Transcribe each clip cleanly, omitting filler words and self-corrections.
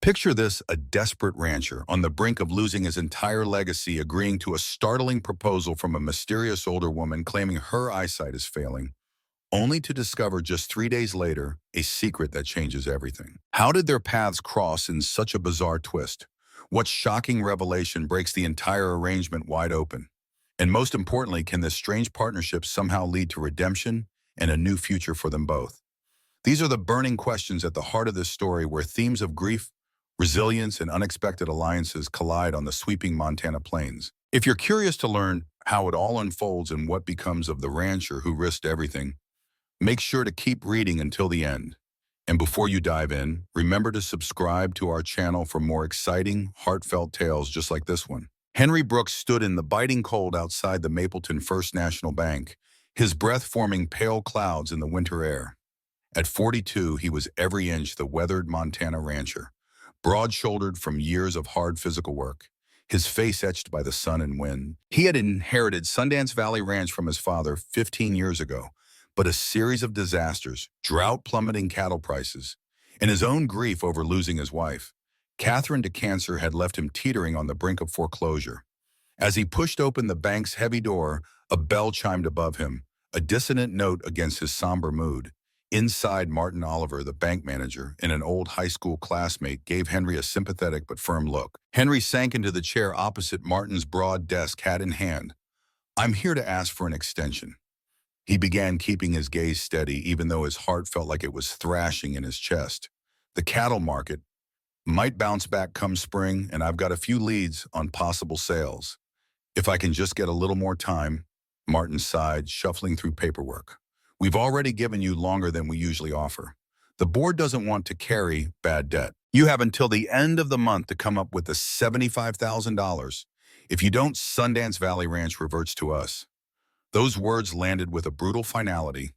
Picture this: a desperate rancher on the brink of losing his entire legacy, agreeing to a startling proposal from a mysterious older woman claiming her eyesight is failing, only to discover just 3 days later a secret that changes everything. How did their paths cross in such a bizarre twist? What shocking revelation breaks the entire arrangement wide open? And most importantly, can this strange partnership somehow lead to redemption and a new future for them both? These are the burning questions at the heart of this story, where themes of grief, resilience, and unexpected alliances collide on the sweeping Montana plains. If you're curious to learn how it all unfolds and what becomes of the rancher who risked everything, make sure to keep reading until the end. And before you dive in, remember to subscribe to our channel for more exciting, heartfelt tales just like this one. Henry Brooks stood in the biting cold outside the Mapleton First National Bank, his breath forming pale clouds in the winter air. At 42, he was every inch the weathered Montana rancher, broad-shouldered from years of hard physical work, his face etched by the sun and wind. He had inherited Sundance Valley Ranch from his father 15 years ago, but a series of disasters, drought, plummeting cattle prices, and his own grief over losing his wife, Catherine, to cancer, had left him teetering on the brink of foreclosure. As he pushed open the bank's heavy door, a bell chimed above him, a dissonant note against his somber mood. Inside, Martin Oliver, the bank manager, and an old high school classmate, gave Henry a sympathetic but firm look. Henry sank into the chair opposite Martin's broad desk, hat in hand. "I'm here to ask for an extension." He began, keeping his gaze steady, even though his heart felt like it was thrashing in his chest. "The cattle market might bounce back come spring, and I've got a few leads on possible sales. If I can just get a little more time." Martin sighed, shuffling through paperwork. "We've already given you longer than we usually offer. The board doesn't want to carry bad debt. You have until the end of the month to come up with the $75,000. If you don't, Sundance Valley Ranch reverts to us." Those words landed with a brutal finality.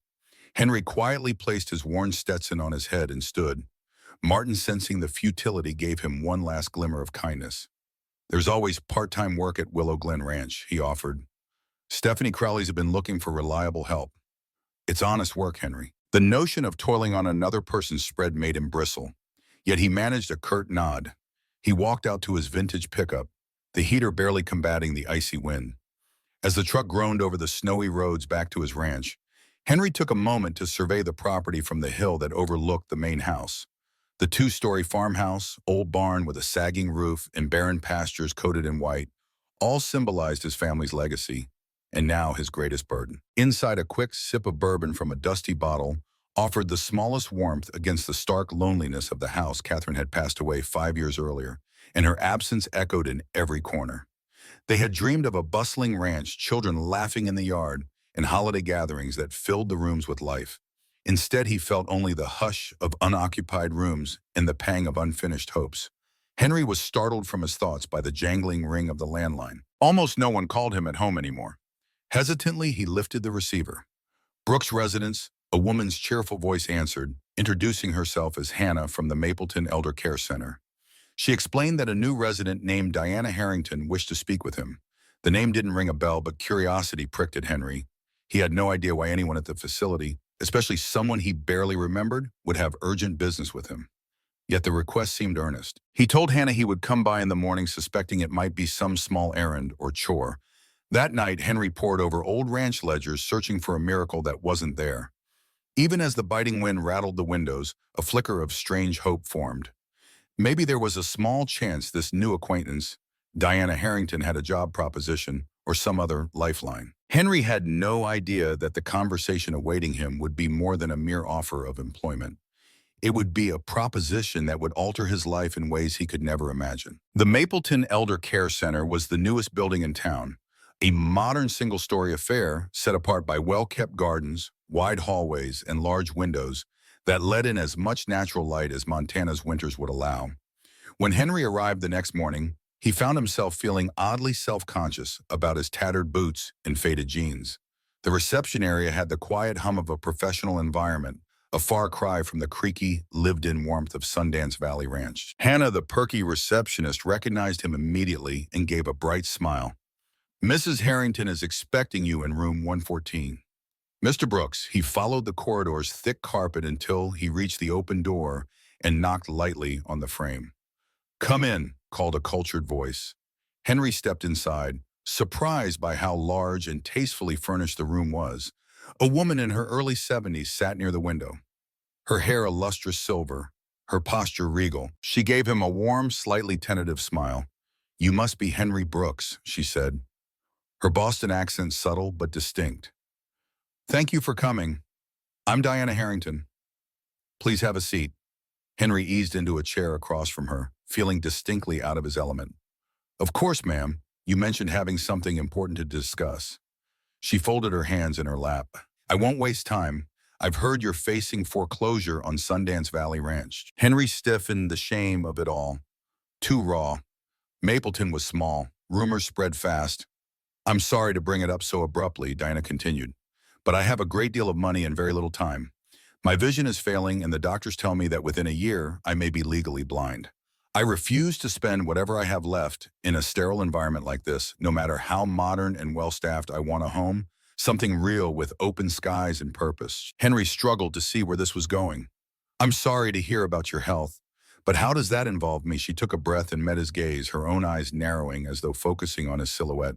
Henry quietly placed his worn Stetson on his head and stood. Martin, sensing the futility, gave him one last glimmer of kindness. "There's always part-time work at Willow Glen Ranch," he offered. "Stephanie Crowley's have been looking for reliable help." "It's honest work, Henry." The notion of toiling on another person's spread made him bristle, yet he managed a curt nod. He walked out to his vintage pickup, the heater barely combating the icy wind. As the truck groaned over the snowy roads back to his ranch, Henry took a moment to survey the property from the hill that overlooked the main house. The two-story farmhouse, old barn with a sagging roof, and barren pastures coated in white, all symbolized his family's legacy, and now his greatest burden. Inside, a quick sip of bourbon from a dusty bottle offered the smallest warmth against the stark loneliness of the house. Catherine had passed away 5 years earlier, and her absence echoed in every corner. They had dreamed of a bustling ranch, children laughing in the yard, and holiday gatherings that filled the rooms with life. Instead, he felt only the hush of unoccupied rooms and the pang of unfinished hopes. Henry was startled from his thoughts by the jangling ring of the landline. Almost no one called him at home anymore. Hesitantly, he lifted the receiver. "Brooks' residence," a woman's cheerful voice answered, introducing herself as Hannah from the Mapleton Elder Care Center. She explained that a new resident named Diana Harrington wished to speak with him. The name didn't ring a bell, but curiosity pricked at Henry. He had no idea why anyone at the facility, especially someone he barely remembered, would have urgent business with him. Yet the request seemed earnest. He told Hannah he would come by in the morning, suspecting it might be some small errand or chore. That night, Henry pored over old ranch ledgers, searching for a miracle that wasn't there. Even as the biting wind rattled the windows, a flicker of strange hope formed. Maybe there was a small chance this new acquaintance, Diana Harrington, had a job proposition or some other lifeline. Henry had no idea that the conversation awaiting him would be more than a mere offer of employment. It would be a proposition that would alter his life in ways he could never imagine. The Mapleton Elder Care Center was the newest building in town, a modern single-story affair set apart by well-kept gardens, wide hallways, and large windows that let in as much natural light as Montana's winters would allow. When Henry arrived the next morning, he found himself feeling oddly self-conscious about his tattered boots and faded jeans. The reception area had the quiet hum of a professional environment, a far cry from the creaky, lived-in warmth of Sundance Valley Ranch. Hannah, the perky receptionist, recognized him immediately and gave a bright smile. "Mrs. Harrington is expecting you in room 114. Mr. Brooks." He followed the corridor's thick carpet until he reached the open door and knocked lightly on the frame. "Come in," called a cultured voice. Henry stepped inside, surprised by how large and tastefully furnished the room was. A woman in her early 70s sat near the window, her hair a lustrous silver, her posture regal. She gave him a warm, slightly tentative smile. "You must be Henry Brooks," she said, her Boston accent subtle but distinct. "Thank you for coming. I'm Diana Harrington. Please have a seat." Henry eased into a chair across from her, feeling distinctly out of his element. "Of course, ma'am. You mentioned having something important to discuss." She folded her hands in her lap. "I won't waste time. I've heard you're facing foreclosure on Sundance Valley Ranch." Henry stiffened, the shame of it all. Too raw. Mapleton was small. Rumors spread fast. "I'm sorry to bring it up so abruptly," Diana continued, "but I have a great deal of money and very little time. My vision is failing, and the doctors tell me that within a year, I may be legally blind. I refuse to spend whatever I have left in a sterile environment like this, no matter how modern and well-staffed. I want a home, something real with open skies and purpose." Henry struggled to see where this was going. "I'm sorry to hear about your health, but how does that involve me?" She took a breath and met his gaze, her own eyes narrowing as though focusing on his silhouette.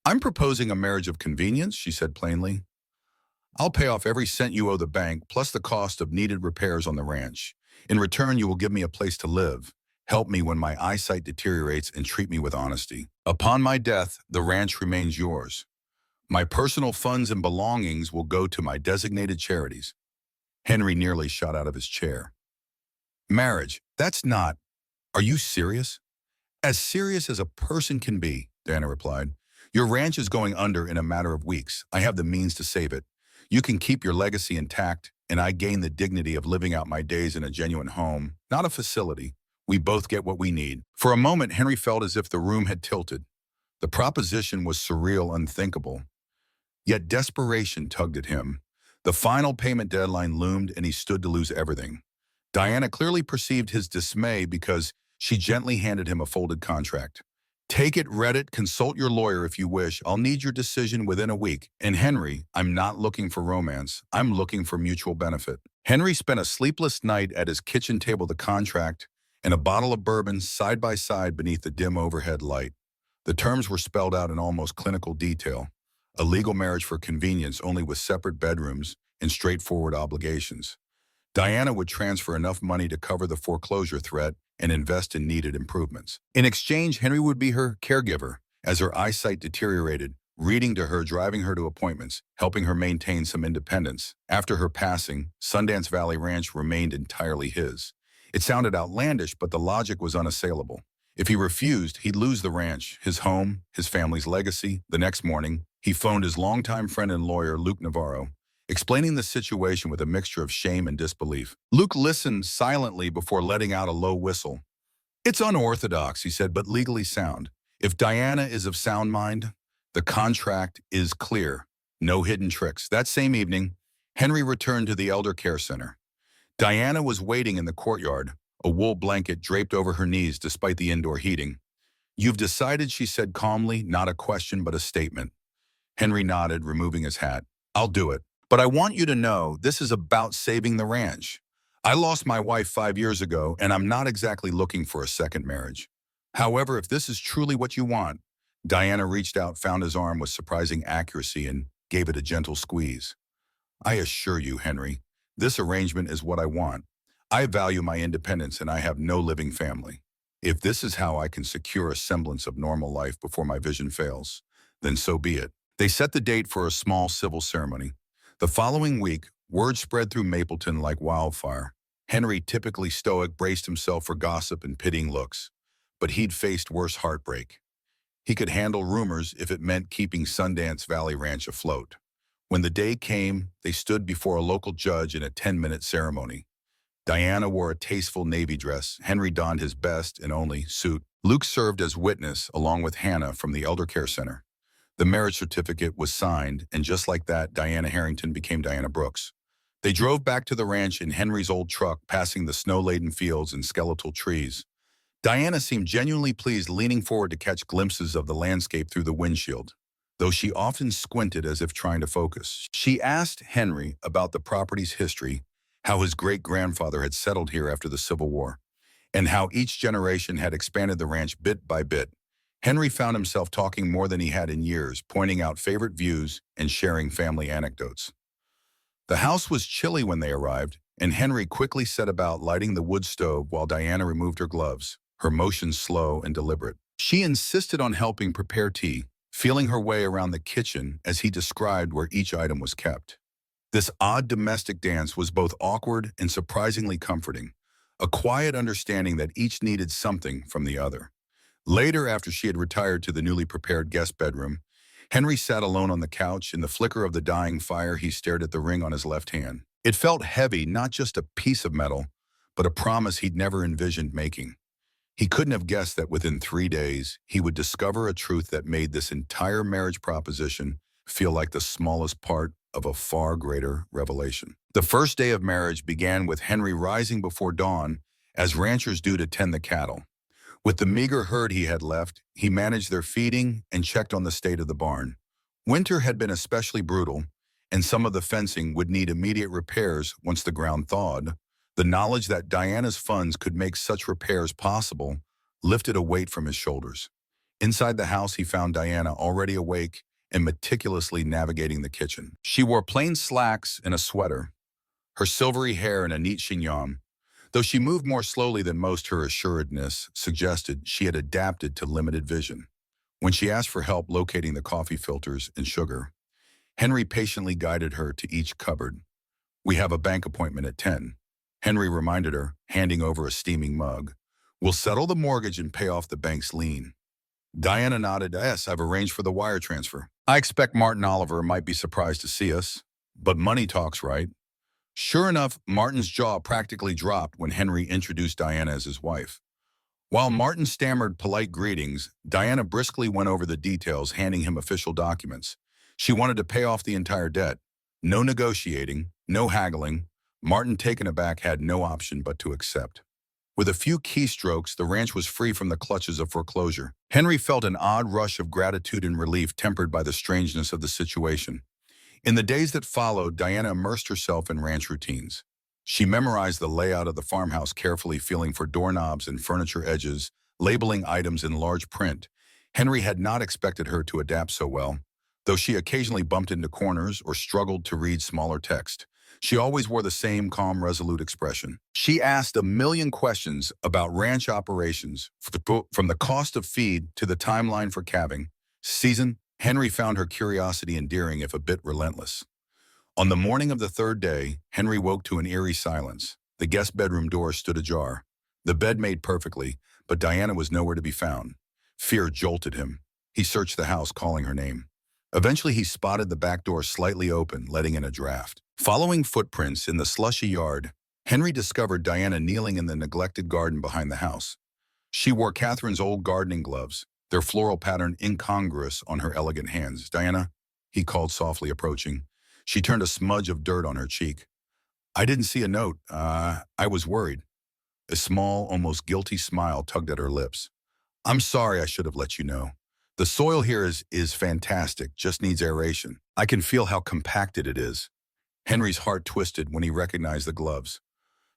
"I'm proposing a marriage of convenience," she said plainly. "I'll pay off every cent you owe the bank, plus the cost of needed repairs on the ranch. In return, you will give me a place to live, help me when my eyesight deteriorates, and treat me with honesty. Upon my death, the ranch remains yours. My personal funds and belongings will go to my designated charities." Henry nearly shot out of his chair. "Marriage? That's not... Are you serious?" "As serious as a person can be," Diana replied. "Your ranch is going under in a matter of weeks. I have the means to save it. You can keep your legacy intact, and I gain the dignity of living out my days in a genuine home, not a facility. We both get what we need." For a moment, Henry felt as if the room had tilted. The proposition was surreal, unthinkable. Yet desperation tugged at him. The final payment deadline loomed, and he stood to lose everything. Diana clearly perceived his dismay because she gently handed him a folded contract. "Take it, read it, consult your lawyer if you wish. I'll need your decision within a week. And Henry, I'm not looking for romance. I'm looking for mutual benefit." Henry spent a sleepless night at his kitchen table, the contract and a bottle of bourbon side by side beneath the dim overhead light. The terms were spelled out in almost clinical detail. A legal marriage for convenience, only with separate bedrooms and straightforward obligations. Diana would transfer enough money to cover the foreclosure threat and invest in needed improvements. In exchange, Henry would be her caregiver as her eyesight deteriorated, reading to her, driving her to appointments, helping her maintain some independence. After her passing, Sundance Valley Ranch remained entirely his. It sounded outlandish, but the logic was unassailable. If he refused, he'd lose the ranch, his home, his family's legacy. The next morning, he phoned his longtime friend and lawyer, Luke Navarro, explaining the situation with a mixture of shame and disbelief. Luke listened silently before letting out a low whistle. "It's unorthodox," he said, "but legally sound. If Diana is of sound mind, the contract is clear. No hidden tricks." That same evening, Henry returned to the Elder Care Center. Diana was waiting in the courtyard, a wool blanket draped over her knees despite the indoor heating. "You've decided," she said calmly, not a question but a statement. Henry nodded, removing his hat. "I'll do it. But I want you to know this is about saving the ranch. I lost my wife 5 years ago, and I'm not exactly looking for a second marriage. However, if this is truly what you want..." Diana reached out, found his arm with surprising accuracy, and gave it a gentle squeeze. "I assure you, Henry, this arrangement is what I want. I value my independence, and I have no living family. If this is how I can secure a semblance of normal life before my vision fails, then so be it." They set the date for a small civil ceremony. The following week, word spread through Mapleton like wildfire. Henry, typically stoic, braced himself for gossip and pitying looks. But he'd faced worse heartbreak. He could handle rumors if it meant keeping Sundance Valley Ranch afloat. When the day came, they stood before a local judge in a 10-minute ceremony. Diana wore a tasteful navy dress. Henry donned his best and only suit. Luke served as witness, along with Hannah from the Elder Care Center. The marriage certificate was signed, and just like that, Diana Harrington became Diana Brooks. They drove back to the ranch in Henry's old truck, passing the snow-laden fields and skeletal trees. Diana seemed genuinely pleased, leaning forward to catch glimpses of the landscape through the windshield, though she often squinted as if trying to focus. She asked Henry about the property's history, how his great-grandfather had settled here after the Civil War. and how each generation had expanded the ranch bit by bit. Henry found himself talking more than he had in years, pointing out favorite views and sharing family anecdotes. The house was chilly when they arrived, and Henry quickly set about lighting the wood stove while Diana removed her gloves, her motions slow and deliberate. She insisted on helping prepare tea, feeling her way around the kitchen as he described where each item was kept. This odd domestic dance was both awkward and surprisingly comforting, a quiet understanding that each needed something from the other. Later, after she had retired to the newly prepared guest bedroom, Henry sat alone on the couch. In the flicker of the dying fire, he stared at the ring on his left hand. It felt heavy, not just a piece of metal, but a promise he'd never envisioned making. He couldn't have guessed that within 3 days, he would discover a truth that made this entire marriage proposition feel like the smallest part of a far greater revelation. The first day of marriage began with Henry rising before dawn as ranchers do to tend the cattle. With the meager herd he had left, he managed their feeding and checked on the state of the barn. Winter had been especially brutal, and some of the fencing would need immediate repairs once the ground thawed. The knowledge that Diana's funds could make such repairs possible lifted a weight from his shoulders. Inside the house, he found Diana already awake and meticulously navigating the kitchen. She wore plain slacks and a sweater, her silvery hair in a neat chignon. Though she moved more slowly than most, her assuredness suggested she had adapted to limited vision. When she asked for help locating the coffee filters and sugar, Henry patiently guided her to each cupboard. "We have a bank appointment at 10. Henry reminded her, handing over a steaming mug. "We'll settle the mortgage and pay off the bank's lien." Diana nodded. "Yes, I've arranged for the wire transfer. I expect Martin Oliver might be surprised to see us, but money talks, right?" Sure enough, Martin's jaw practically dropped when Henry introduced Diana as his wife. While Martin stammered polite greetings, Diana briskly went over the details, handing him official documents. She wanted to pay off the entire debt. No negotiating, no haggling. Martin, taken aback, had no option but to accept. With a few keystrokes, the ranch was free from the clutches of foreclosure. Henry felt an odd rush of gratitude and relief tempered by the strangeness of the situation. In the days that followed, Diana immersed herself in ranch routines. She memorized the layout of the farmhouse carefully, feeling for doorknobs and furniture edges, labeling items in large print. Henry had not expected her to adapt so well, though she occasionally bumped into corners or struggled to read smaller text. She always wore the same calm, resolute expression. She asked a million questions about ranch operations, from the cost of feed to the timeline for calving season. Henry found her curiosity endearing, if a bit relentless. On the morning of the third day, Henry woke to an eerie silence. The guest bedroom door stood ajar. The bed made perfectly, but Diana was nowhere to be found. Fear jolted him. He searched the house, calling her name. Eventually, he spotted the back door slightly open, letting in a draft. Following footprints in the slushy yard, Henry discovered Diana kneeling in the neglected garden behind the house. She wore Catherine's old gardening gloves, their floral pattern incongruous on her elegant hands. "Diana," he called softly, approaching. She turned a smudge of dirt on her cheek. "I didn't see a note. I was worried." A small, almost guilty smile tugged at her lips. "I'm sorry, I should have let you know. The soil here is fantastic, just needs aeration. I can feel how compacted it is." Henry's heart twisted when he recognized the gloves.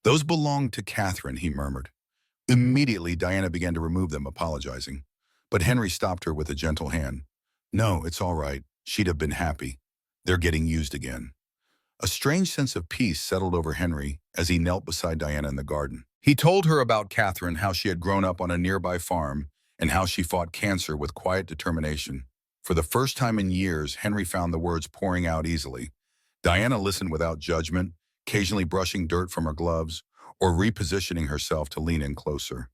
"Those belonged to Catherine," he murmured. Immediately, Diana began to remove them, apologizing. But Henry stopped her with a gentle hand. "No, it's all right. She'd have been happy. They're getting used again." A strange sense of peace settled over Henry as he knelt beside Diana in the garden. He told her about Catherine, how she had grown up on a nearby farm, and how she fought cancer with quiet determination. For the first time in years, Henry found the words pouring out easily. Diana listened without judgment, occasionally brushing dirt from her gloves or repositioning herself to lean in closer.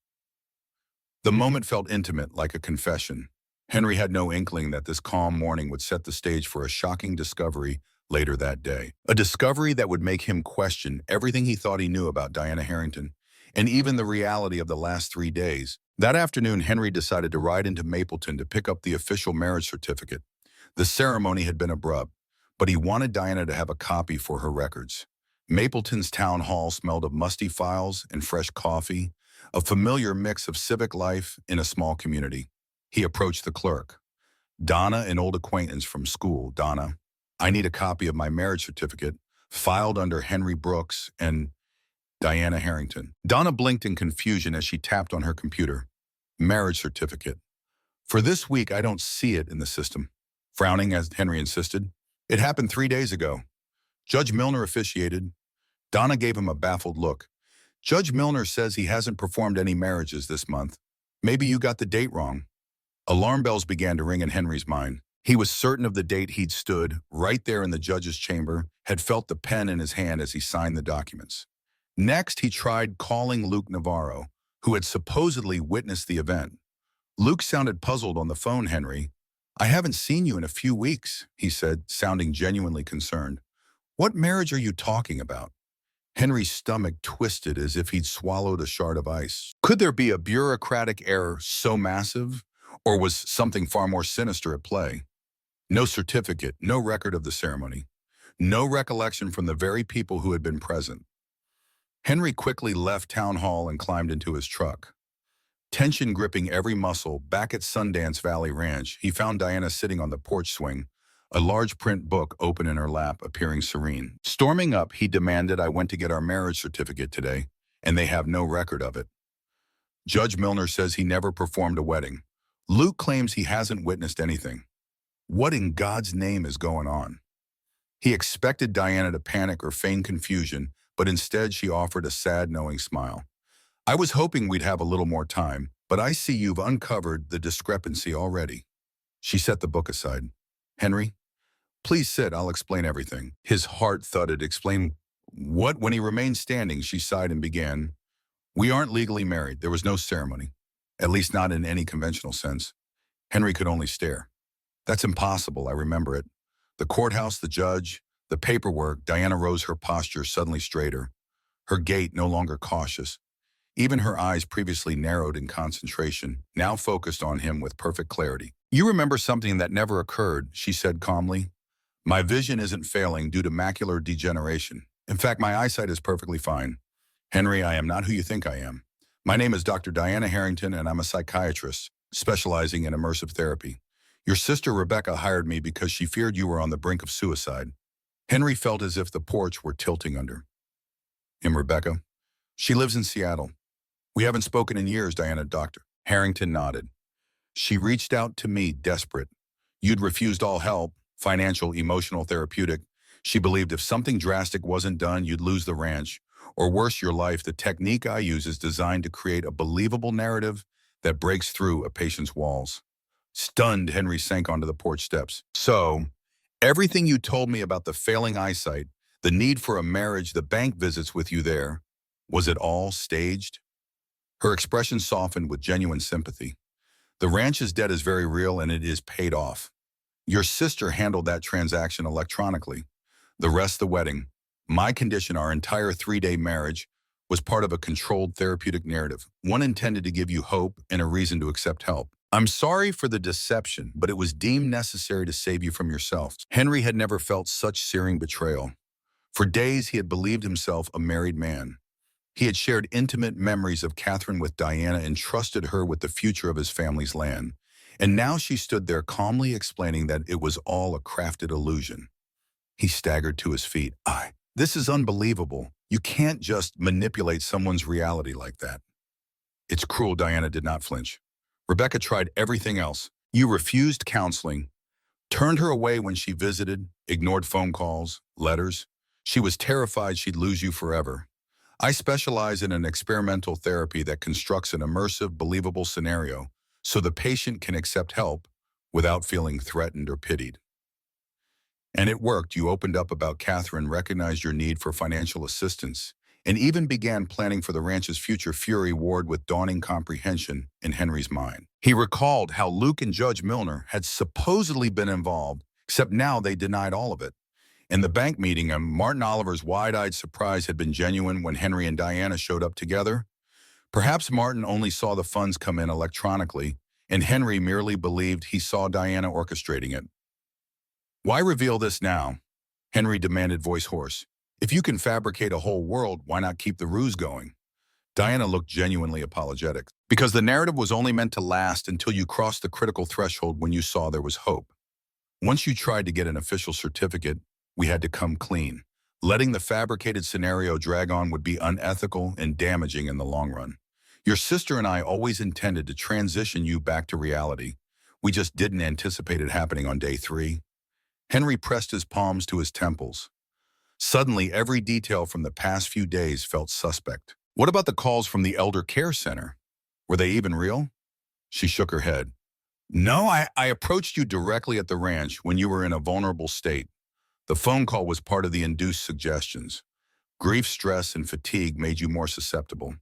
The moment felt intimate, like a confession. Henry had no inkling that this calm morning would set the stage for a shocking discovery later that day. A discovery that would make him question everything he thought he knew about Diana Harrington, and even the reality of the last 3 days. That afternoon, Henry decided to ride into Mapleton to pick up the official marriage certificate. The ceremony had been abrupt, but he wanted Diana to have a copy for her records. Mapleton's town hall smelled of musty files and fresh coffee, a familiar mix of civic life in a small community. He approached the clerk. "Donna, an old acquaintance from school. Donna, I need a copy of my marriage certificate, filed under Henry Brooks, and..." Diana Harrington. Donna blinked in confusion as she tapped on her computer. Marriage certificate. For this week, I don't see it in the system. Frowning as Henry insisted. It happened 3 days ago. Judge Milner officiated. Donna gave him a baffled look. Judge Milner says he hasn't performed any marriages this month. Maybe you got the date wrong. Alarm bells began to ring in Henry's mind. He was certain of the date he'd stood, right there in the judge's chamber, had felt the pen in his hand as he signed the documents. Next, he tried calling Luke Navarro, who had supposedly witnessed the event. Luke sounded puzzled on the phone, Henry. I haven't seen you in a few weeks, he said, sounding genuinely concerned. What marriage are you talking about? Henry's stomach twisted as if he'd swallowed a shard of ice. Could there be a bureaucratic error so massive, or was something far more sinister at play? No certificate, no record of the ceremony, no recollection from the very people who had been present. Henry quickly left town hall and climbed into his truck. Tension gripping every muscle, back at Sundance Valley Ranch, he found Diana sitting on the porch swing, a large print book open in her lap, appearing serene. Storming up, he demanded, I went to get our marriage certificate today, and they have no record of it. Judge Milner says he never performed a wedding. Luke claims he hasn't witnessed anything. What in God's name is going on? He expected Diana to panic or feign confusion, but instead she offered a sad, knowing smile. I was hoping we'd have a little more time, but I see you've uncovered the discrepancy already. She set the book aside. Henry, please sit, I'll explain everything. His heart thudded. Explain what? When he remained standing, she sighed and began. We aren't legally married. There was no ceremony, at least not in any conventional sense. Henry could only stare. That's impossible, I remember it. The courthouse, the judge, the paperwork. Diana rose, her posture suddenly straighter, her gait no longer cautious. Even her eyes, previously narrowed in concentration, now focused on him with perfect clarity. You remember something that never occurred, she said calmly. My vision isn't failing due to macular degeneration. In fact, my eyesight is perfectly fine. Henry, I am not who you think I am. My name is Dr. Diana Harrington, and I'm a psychiatrist specializing in immersive therapy. Your sister Rebecca hired me because she feared you were on the brink of suicide. Henry felt as if the porch were tilting under him. Rebecca? She lives in Seattle. We haven't spoken in years, Diana. Dr. Harrington nodded. She reached out to me, desperate. You'd refused all help, financial, emotional, therapeutic. She believed if something drastic wasn't done, you'd lose the ranch, or worse, your life. The technique I use is designed to create a believable narrative that breaks through a patient's walls. Stunned, Henry sank onto the porch steps. So, everything you told me about the failing eyesight, the need for a marriage, the bank visits with you there, was it all staged? Her expression softened with genuine sympathy. The ranch's debt is very real, and it is paid off. Your sister handled that transaction electronically. The rest, the wedding, my condition, our entire 3-day marriage, was part of a controlled therapeutic narrative, one intended to give you hope and a reason to accept help. I'm sorry for the deception, but it was deemed necessary to save you from yourself. Henry had never felt such searing betrayal. For days, he had believed himself a married man. He had shared intimate memories of Catherine with Diana and trusted her with the future of his family's land. And now she stood there calmly explaining that it was all a crafted illusion. He staggered to his feet. This is unbelievable. You can't just manipulate someone's reality like that. It's cruel. Diana did not flinch. Rebecca tried everything else. You refused counseling, turned her away when she visited, ignored phone calls, letters. She was terrified she'd lose you forever. I specialize in an experimental therapy that constructs an immersive, believable scenario so the patient can accept help without feeling threatened or pitied. And it worked. You opened up about Catherine, recognized your need for financial assistance, and even began planning for the ranch's future. Fury warred with dawning comprehension in Henry's mind. He recalled how Luke and Judge Milner had supposedly been involved, except now they denied all of it. In the bank meeting, Martin Oliver's wide-eyed surprise had been genuine when Henry and Diana showed up together. Perhaps Martin only saw the funds come in electronically, and Henry merely believed he saw Diana orchestrating it. Why reveal this now? Henry demanded, voice hoarse. If you can fabricate a whole world, why not keep the ruse going? Diana looked genuinely apologetic. Because the narrative was only meant to last until you crossed the critical threshold when you saw there was hope. Once you tried to get an official certificate, we had to come clean. Letting the fabricated scenario drag on would be unethical and damaging in the long run. Your sister and I always intended to transition you back to reality. We just didn't anticipate it happening on day 3. Henry pressed his palms to his temples. Suddenly, every detail from the past few days felt suspect. What about the calls from the elder care center? Were they even real? She shook her head. No, I approached you directly at the ranch when you were in a vulnerable state. The phone call was part of the induced suggestions. Grief, stress, and fatigue made you more susceptible.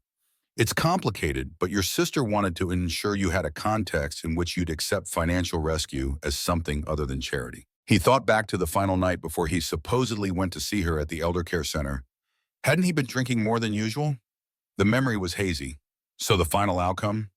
It's complicated, but your sister wanted to ensure you had a context in which you'd accept financial rescue as something other than charity. He thought back to the final night before he supposedly went to see her at the elder care center. Hadn't he been drinking more than usual? The memory was hazy. So the final outcome?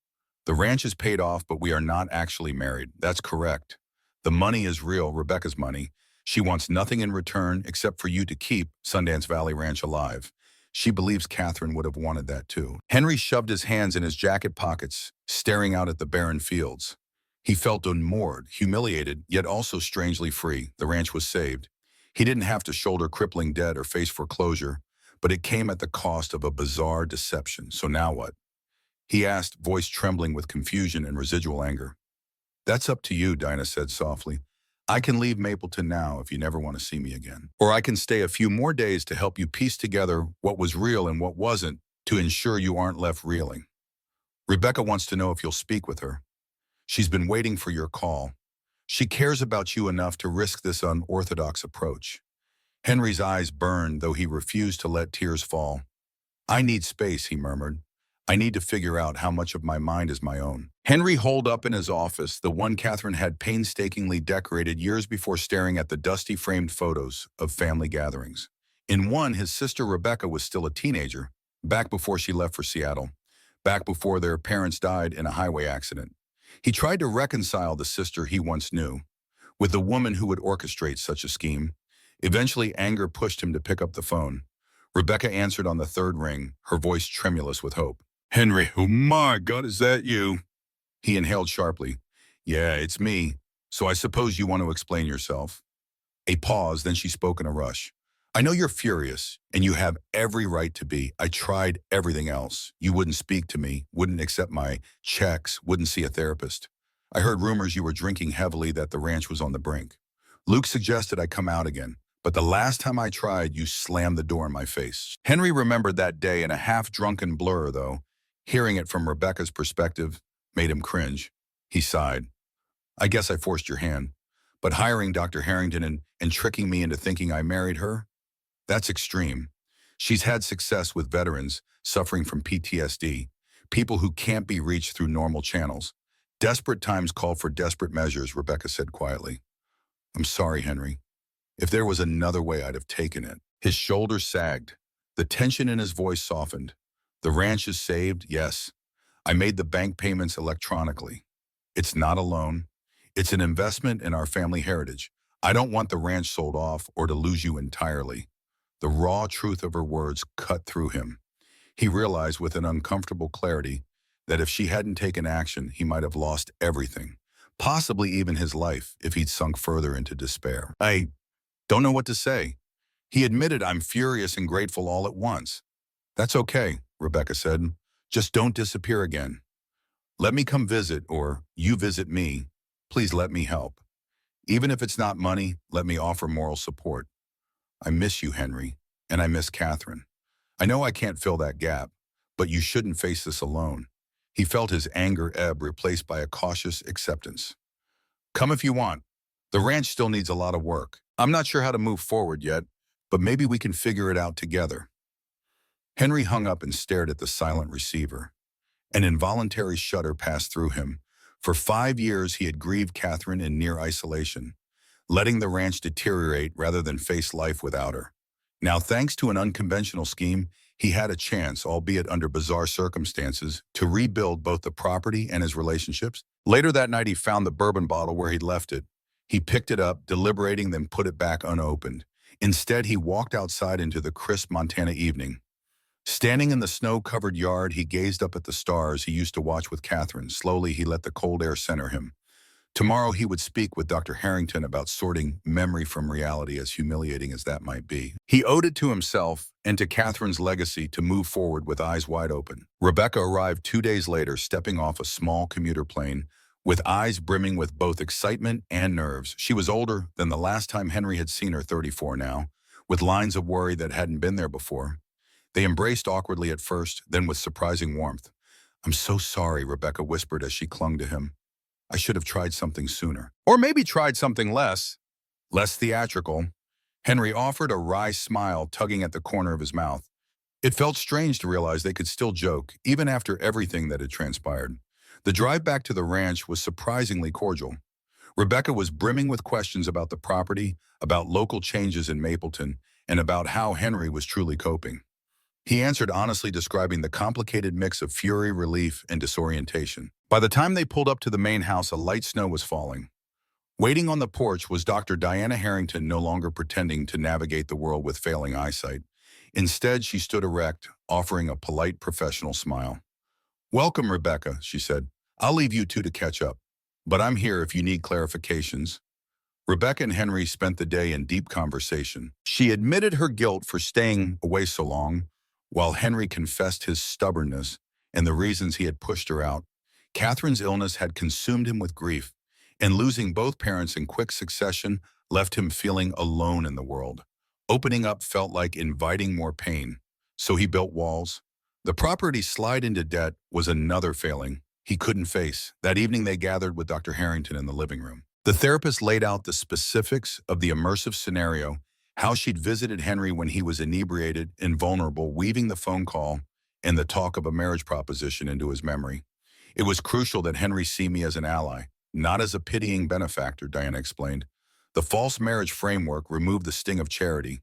The ranch is paid off, but we are not actually married. That's correct. The money is real, Rebecca's money. She wants nothing in return except for you to keep Sundance Valley Ranch alive. She believes Catherine would have wanted that too. Henry shoved his hands in his jacket pockets, staring out at the barren fields. He felt unmoored, humiliated, yet also strangely free. The ranch was saved. He didn't have to shoulder crippling debt or face foreclosure, but it came at the cost of a bizarre deception. So now what? He asked, voice trembling with confusion and residual anger. That's up to you, Dinah said softly. I can leave Mapleton now if you never want to see me again. Or I can stay a few more days to help you piece together what was real and what wasn't to ensure you aren't left reeling. Rebecca wants to know if you'll speak with her. She's been waiting for your call. She cares about you enough to risk this unorthodox approach. Henry's eyes burned, though he refused to let tears fall. I need space, he murmured. I need to figure out how much of my mind is my own. Henry holed up in his office, the one Catherine had painstakingly decorated years before, staring at the dusty framed photos of family gatherings. In one, his sister Rebecca was still a teenager, back before she left for Seattle, back before their parents died in a highway accident. He tried to reconcile the sister he once knew with the woman who would orchestrate such a scheme. Eventually, anger pushed him to pick up the phone. Rebecca answered on the third ring, her voice tremulous with hope. Henry, oh my God, is that you? He inhaled sharply. Yeah, it's me. So I suppose you want to explain yourself. A pause, then she spoke in a rush. I know you're furious, and you have every right to be. I tried everything else. You wouldn't speak to me, wouldn't accept my checks, wouldn't see a therapist. I heard rumors you were drinking heavily, that the ranch was on the brink. Luke suggested I come out again, but the last time I tried, you slammed the door in my face. Henry remembered that day in a half-drunken blur, though. Hearing it from Rebecca's perspective made him cringe. He sighed. I guess I forced your hand. But hiring Dr. Harrington and tricking me into thinking I married her? That's extreme. She's had success with veterans suffering from PTSD, people who can't be reached through normal channels. Desperate times call for desperate measures, Rebecca said quietly. I'm sorry, Henry. If there was another way, I'd have taken it. His shoulders sagged. The tension in his voice softened. The ranch is saved, yes. I made the bank payments electronically. It's not a loan. It's an investment in our family heritage. I don't want the ranch sold off or to lose you entirely. The raw truth of her words cut through him. He realized with an uncomfortable clarity that if she hadn't taken action, he might have lost everything, possibly even his life, if he'd sunk further into despair. I don't know what to say. He admitted, I'm furious and grateful all at once. That's okay, Rebecca said. Just don't disappear again. Let me come visit, or you visit me. Please let me help. Even if it's not money, let me offer moral support. I miss you, Henry, and I miss Catherine. I know I can't fill that gap, but you shouldn't face this alone. He felt his anger ebb, replaced by a cautious acceptance. Come if you want. The ranch still needs a lot of work. I'm not sure how to move forward yet, but maybe we can figure it out together. Henry hung up and stared at the silent receiver. An involuntary shudder passed through him. For 5 years, he had grieved Catherine in near isolation, letting the ranch deteriorate rather than face life without her. Now, thanks to an unconventional scheme, he had a chance, albeit under bizarre circumstances, to rebuild both the property and his relationships. Later that night, he found the bourbon bottle where he'd left it. He picked it up, deliberating, then put it back unopened. Instead, he walked outside into the crisp Montana evening. Standing in the snow-covered yard, he gazed up at the stars he used to watch with Catherine. Slowly, he let the cold air center him. Tomorrow he would speak with Dr. Harrington about sorting memory from reality, as humiliating as that might be. He owed it to himself and to Catherine's legacy to move forward with eyes wide open. Rebecca arrived 2 days later, stepping off a small commuter plane, with eyes brimming with both excitement and nerves. She was older than the last time Henry had seen her, 34 now, with lines of worry that hadn't been there before. They embraced awkwardly at first, then with surprising warmth. "I'm so sorry," Rebecca whispered as she clung to him. "I should have tried something sooner. Or maybe tried something less theatrical." Henry offered a wry smile, tugging at the corner of his mouth. It felt strange to realize they could still joke, even after everything that had transpired. The drive back to the ranch was surprisingly cordial. Rebecca was brimming with questions about the property, about local changes in Mapleton, and about how Henry was truly coping. He answered honestly, describing the complicated mix of fury, relief, and disorientation. By the time they pulled up to the main house, a light snow was falling. Waiting on the porch was Dr. Diana Harrington, no longer pretending to navigate the world with failing eyesight. Instead, she stood erect, offering a polite, professional smile. "Welcome, Rebecca," she said. "I'll leave you two to catch up, but I'm here if you need clarifications." Rebecca and Henry spent the day in deep conversation. She admitted her guilt for staying away so long, while Henry confessed his stubbornness and the reasons he had pushed her out. Catherine's illness had consumed him with grief, and losing both parents in quick succession left him feeling alone in the world. Opening up felt like inviting more pain, so he built walls. The property slide into debt was another failing he couldn't face. That evening they gathered with Dr. Harrington in the living room. The therapist laid out the specifics of the immersive scenario, how she'd visited Henry when he was inebriated and vulnerable, weaving the phone call and the talk of a marriage proposition into his memory. "It was crucial that Henry see me as an ally, not as a pitying benefactor," Diana explained. "The false marriage framework removed the sting of charity.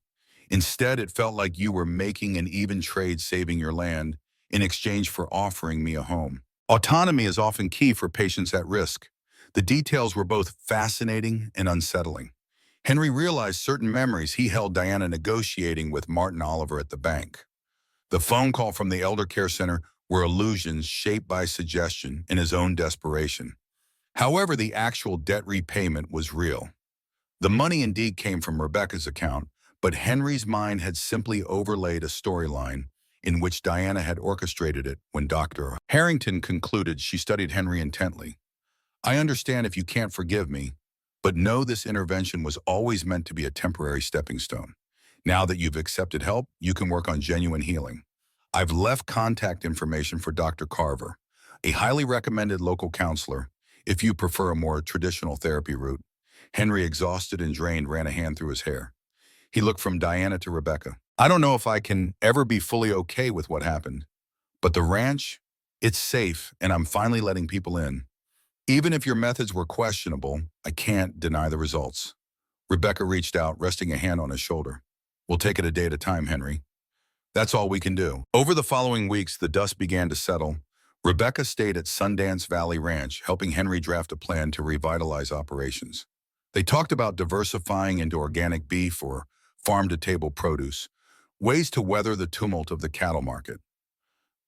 Instead, it felt like you were making an even trade, saving your land in exchange for offering me a home." Autonomy is often key for patients at risk. The details were both fascinating and unsettling. Henry realized certain memories he held Diana negotiating with Martin Oliver at the bank. The phone call from the elder care center were illusions shaped by suggestion and his own desperation. However, the actual debt repayment was real. The money indeed came from Rebecca's account, but Henry's mind had simply overlaid a storyline in which Diana had orchestrated it. When Dr. Harrington concluded, she studied Henry intently. "I understand if you can't forgive me, but know this intervention was always meant to be a temporary stepping stone. Now that you've accepted help, you can work on genuine healing. I've left contact information for Dr. Carver, a highly recommended local counselor, if you prefer a more traditional therapy route." Henry, exhausted and drained, ran a hand through his hair. He looked from Diana to Rebecca. "I don't know if I can ever be fully okay with what happened, but the ranch, it's safe, and I'm finally letting people in. Even if your methods were questionable, I can't deny the results." Rebecca reached out, resting a hand on his shoulder. "We'll take it a day at a time, Henry. That's all we can do." Over the following weeks, the dust began to settle. Rebecca stayed at Sundance Valley Ranch, helping Henry draft a plan to revitalize operations. They talked about diversifying into organic beef or farm-to-table produce, ways to weather the tumult of the cattle market.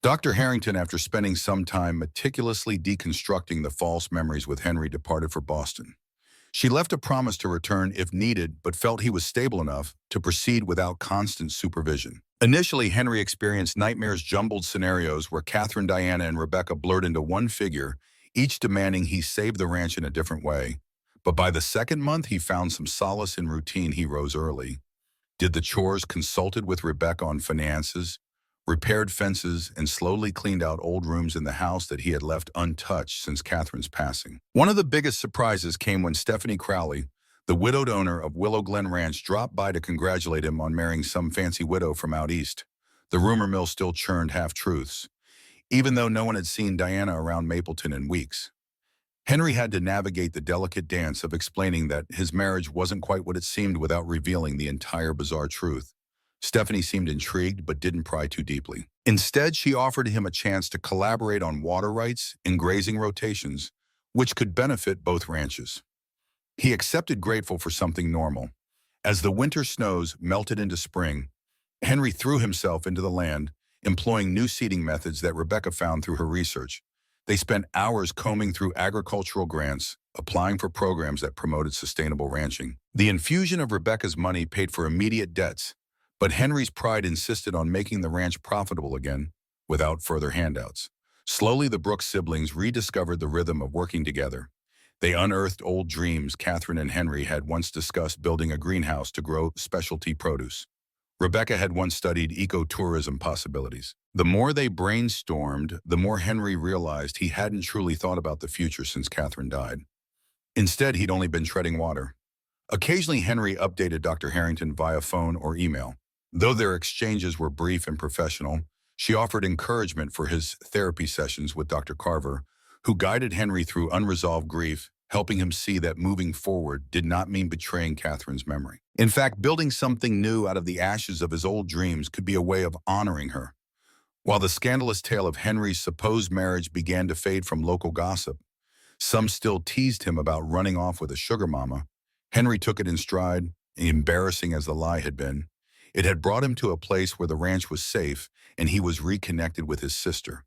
Dr. Harrington, after spending some time meticulously deconstructing the false memories with Henry, departed for Boston. She left a promise to return if needed, but felt he was stable enough to proceed without constant supervision. Initially, Henry experienced nightmares, jumbled scenarios where Catherine, Diana, and Rebecca blurred into one figure, each demanding he save the ranch in a different way. But by the second month, he found some solace in routine. He rose early, did the chores, consulted with Rebecca on finances, repaired fences, and slowly cleaned out old rooms in the house that he had left untouched since Catherine's passing. One of the biggest surprises came when Stephanie Crowley, the widowed owner of Willow Glen Ranch, dropped by to congratulate him on marrying some fancy widow from out east. The rumor mill still churned half-truths, even though no one had seen Diana around Mapleton in weeks. Henry had to navigate the delicate dance of explaining that his marriage wasn't quite what it seemed without revealing the entire bizarre truth. Stephanie seemed intrigued but didn't pry too deeply. Instead, she offered him a chance to collaborate on water rights and grazing rotations, which could benefit both ranches. He accepted, grateful for something normal. As the winter snows melted into spring, Henry threw himself into the land, employing new seeding methods that Rebecca found through her research. They spent hours combing through agricultural grants, applying for programs that promoted sustainable ranching. The infusion of Rebecca's money paid for immediate debts, but Henry's pride insisted on making the ranch profitable again without further handouts. Slowly, the Brooks siblings rediscovered the rhythm of working together. They unearthed old dreams Catherine and Henry had once discussed, building a greenhouse to grow specialty produce. Rebecca had once studied ecotourism possibilities. The more they brainstormed, the more Henry realized he hadn't truly thought about the future since Catherine died. Instead, he'd only been treading water. Occasionally, Henry updated Dr. Harrington via phone or email. Though their exchanges were brief and professional, she offered encouragement for his therapy sessions with Dr. Carver, who guided Henry through unresolved grief, helping him see that moving forward did not mean betraying Catherine's memory. In fact, building something new out of the ashes of his old dreams could be a way of honoring her. While the scandalous tale of Henry's supposed marriage began to fade from local gossip, some still teased him about running off with a sugar mama. Henry took it in stride, embarrassing as the lie had been. It had brought him to a place where the ranch was safe and he was reconnected with his sister.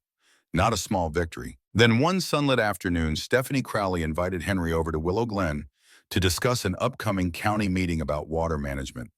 Not a small victory. Then one sunlit afternoon, Stephanie Crowley invited Henry over to Willow Glen to discuss an upcoming county meeting about water management.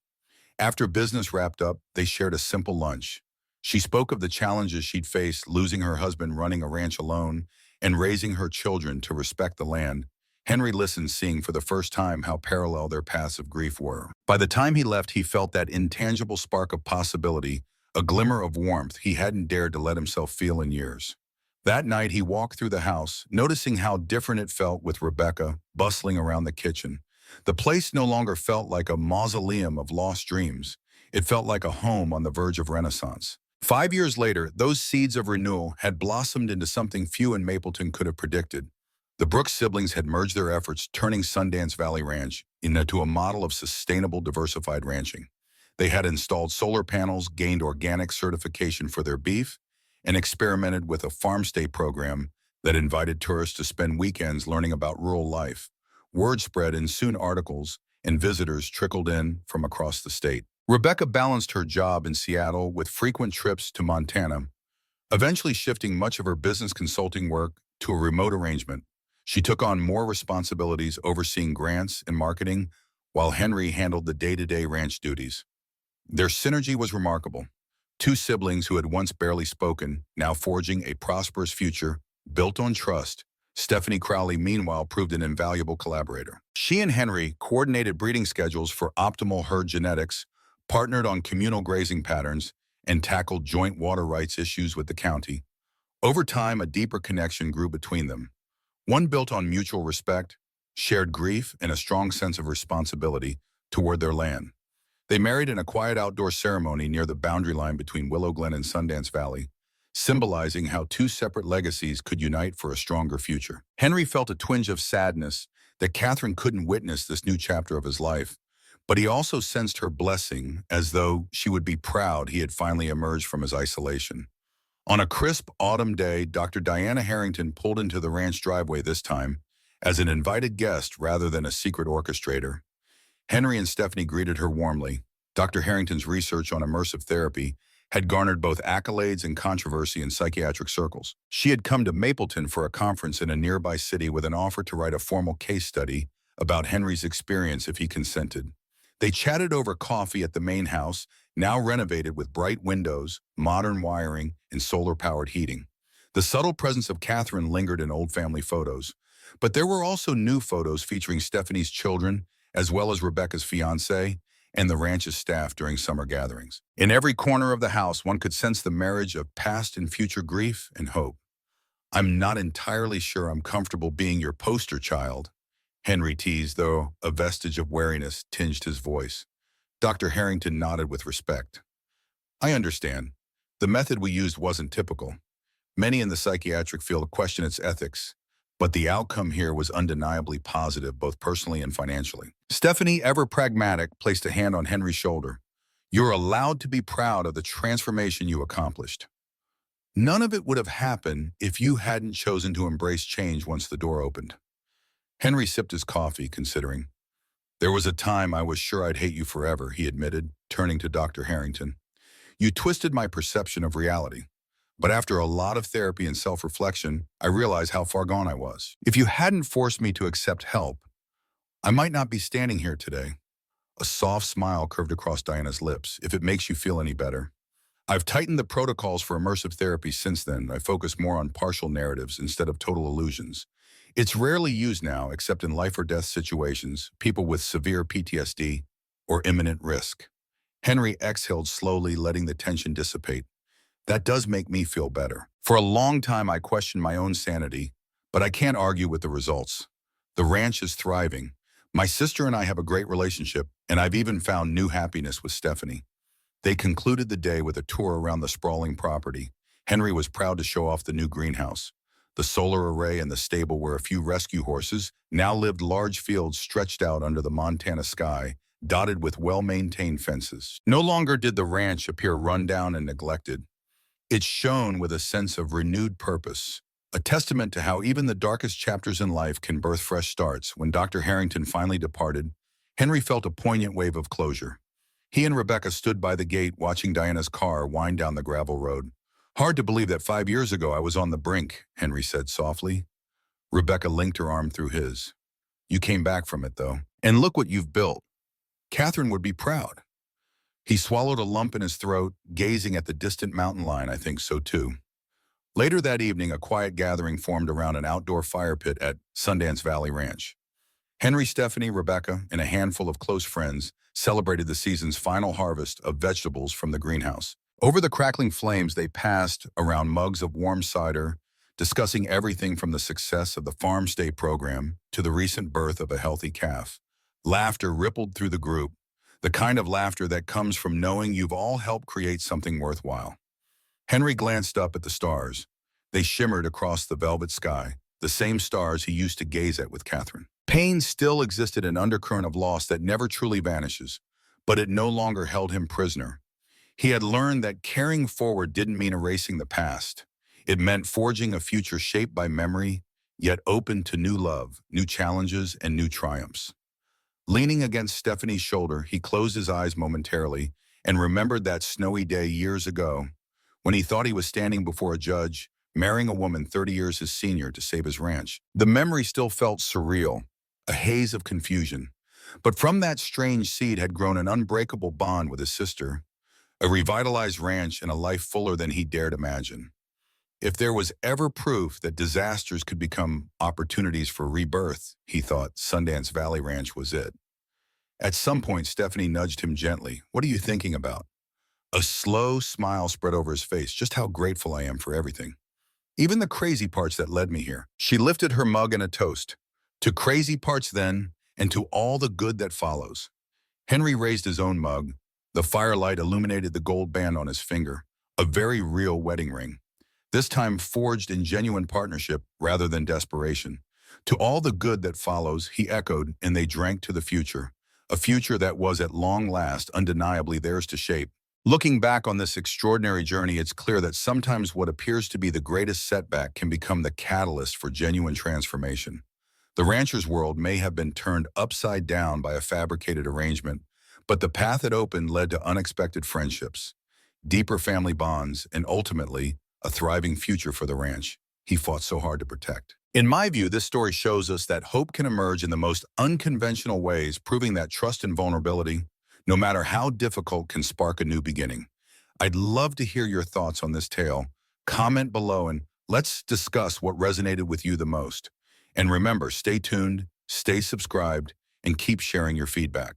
After business wrapped up, they shared a simple lunch. She spoke of the challenges she'd faced, losing her husband running a ranch alone and raising her children to respect the land. Henry listened, seeing for the first time how parallel their paths of grief were. By the time he left, he felt that intangible spark of possibility, a glimmer of warmth he hadn't dared to let himself feel in years. That night, he walked through the house, noticing how different it felt with Rebecca bustling around the kitchen. The place no longer felt like a mausoleum of lost dreams. It felt like a home on the verge of renaissance. 5 years later, those seeds of renewal had blossomed into something few in Mapleton could have predicted. The Brooks siblings had merged their efforts, turning Sundance Valley Ranch into a model of sustainable, diversified ranching. They had installed solar panels, gained organic certification for their beef, and experimented with a farm stay program that invited tourists to spend weekends learning about rural life. Word spread, and soon articles and visitors trickled in from across the state. Rebecca balanced her job in Seattle with frequent trips to Montana, eventually shifting much of her business consulting work to a remote arrangement. She took on more responsibilities, overseeing grants and marketing, while Henry handled the day-to-day ranch duties. Their synergy was remarkable. Two siblings who had once barely spoken, now forging a prosperous future built on trust. Stephanie Crowley, meanwhile, proved an invaluable collaborator. She and Henry coordinated breeding schedules for optimal herd genetics, partnered on communal grazing patterns, and tackled joint water rights issues with the county. Over time, a deeper connection grew between them, one built on mutual respect, shared grief, and a strong sense of responsibility toward their land. They married in a quiet outdoor ceremony near the boundary line between Willow Glen and Sundance Valley, symbolizing how two separate legacies could unite for a stronger future. Henry felt a twinge of sadness that Catherine couldn't witness this new chapter of his life, but he also sensed her blessing, as though she would be proud he had finally emerged from his isolation. On a crisp autumn day, Dr. Diana Harrington pulled into the ranch driveway, this time as an invited guest rather than a secret orchestrator. Henry and Stephanie greeted her warmly. Dr. Harrington's research on immersive therapy had garnered both accolades and controversy in psychiatric circles. She had come to Mapleton for a conference in a nearby city with an offer to write a formal case study about Henry's experience if he consented. They chatted over coffee at the main house, now renovated with bright windows, modern wiring, and solar-powered heating. The subtle presence of Catherine lingered in old family photos, but there were also new photos featuring Stephanie's children, as well as Rebecca's fiancé and the ranch's staff during summer gatherings. In every corner of the house, one could sense the marriage of past and future grief and hope. "I'm not entirely sure I'm comfortable being your poster child," Henry teased, though a vestige of wariness tinged his voice. Dr. Harrington nodded with respect. "I understand. The method we used wasn't typical. Many in the psychiatric field question its ethics, but the outcome here was undeniably positive, both personally and financially." Stephanie, ever pragmatic, placed a hand on Henry's shoulder. "You're allowed to be proud of the transformation you accomplished. None of it would have happened if you hadn't chosen to embrace change once the door opened." Henry sipped his coffee, considering. "There was a time I was sure I'd hate you forever," he admitted, turning to Dr. Harrington. "You twisted my perception of reality. But after a lot of therapy and self-reflection, I realized how far gone I was. If you hadn't forced me to accept help, I might not be standing here today. A soft smile curved across Diana's lips, if it makes you feel any better. I've tightened the protocols for immersive therapy since then. I focus more on partial narratives instead of total illusions. It's rarely used now, except in life or death situations, people with severe PTSD or imminent risk. Henry exhaled slowly, letting the tension dissipate. That does make me feel better. For a long time, I questioned my own sanity, but I can't argue with the results. The ranch is thriving. My sister and I have a great relationship, and I've even found new happiness with Stephanie. They concluded the day with a tour around the sprawling property. Henry was proud to show off the new greenhouse, the solar array, and the stable where a few rescue horses now lived. Large fields stretched out under the Montana sky, dotted with well-maintained fences. No longer did the ranch appear run down and neglected. It shone with a sense of renewed purpose, a testament to how even the darkest chapters in life can birth fresh starts. When Dr. Harrington finally departed, Henry felt a poignant wave of closure. He and Rebecca stood by the gate watching Diana's car wind down the gravel road. "Hard to believe that 5 years ago I was on the brink," Henry said softly. Rebecca linked her arm through his. "You came back from it, though. And look what you've built. Catherine would be proud." He swallowed a lump in his throat, gazing at the distant mountain line. "I think so, too." Later that evening, a quiet gathering formed around an outdoor fire pit at Sundance Valley Ranch. Henry, Stephanie, Rebecca, and a handful of close friends celebrated the season's final harvest of vegetables from the greenhouse. Over the crackling flames, they passed around mugs of warm cider, discussing everything from the success of the farm stay program to the recent birth of a healthy calf. Laughter rippled through the group, the kind of laughter that comes from knowing you've all helped create something worthwhile. Henry glanced up at the stars. They shimmered across the velvet sky, the same stars he used to gaze at with Catherine. Pain still existed, an undercurrent of loss that never truly vanishes, but it no longer held him prisoner. He had learned that carrying forward didn't mean erasing the past. It meant forging a future shaped by memory, yet open to new love, new challenges, and new triumphs. Leaning against Stephanie's shoulder, he closed his eyes momentarily and remembered that snowy day years ago when he thought he was standing before a judge, marrying a woman 30 years his senior to save his ranch. The memory still felt surreal, a haze of confusion. But from that strange seed had grown an unbreakable bond with his sister, a revitalized ranch and a life fuller than he dared imagine. If there was ever proof that disasters could become opportunities for rebirth, he thought, Sundance Valley Ranch was it. At some point, Stephanie nudged him gently. "What are you thinking about?" A slow smile spread over his face. "Just how grateful I am for everything. Even the crazy parts that led me here." She lifted her mug in a toast. "To crazy parts then, and to all the good that follows." Henry raised his own mug. The firelight illuminated the gold band on his finger, a very real wedding ring. This time forged in genuine partnership rather than desperation. "To all the good that follows," he echoed, and they drank to the future, a future that was at long last undeniably theirs to shape. Looking back on this extraordinary journey, it's clear that sometimes what appears to be the greatest setback can become the catalyst for genuine transformation. The rancher's world may have been turned upside down by a fabricated arrangement, but the path it opened led to unexpected friendships, deeper family bonds, and ultimately, a thriving future for the ranch he fought so hard to protect. In my view, this story shows us that hope can emerge in the most unconventional ways, proving that trust and vulnerability, no matter how difficult, can spark a new beginning. I'd love to hear your thoughts on this tale. Comment below and let's discuss what resonated with you the most. And remember, stay tuned, stay subscribed, and keep sharing your feedback.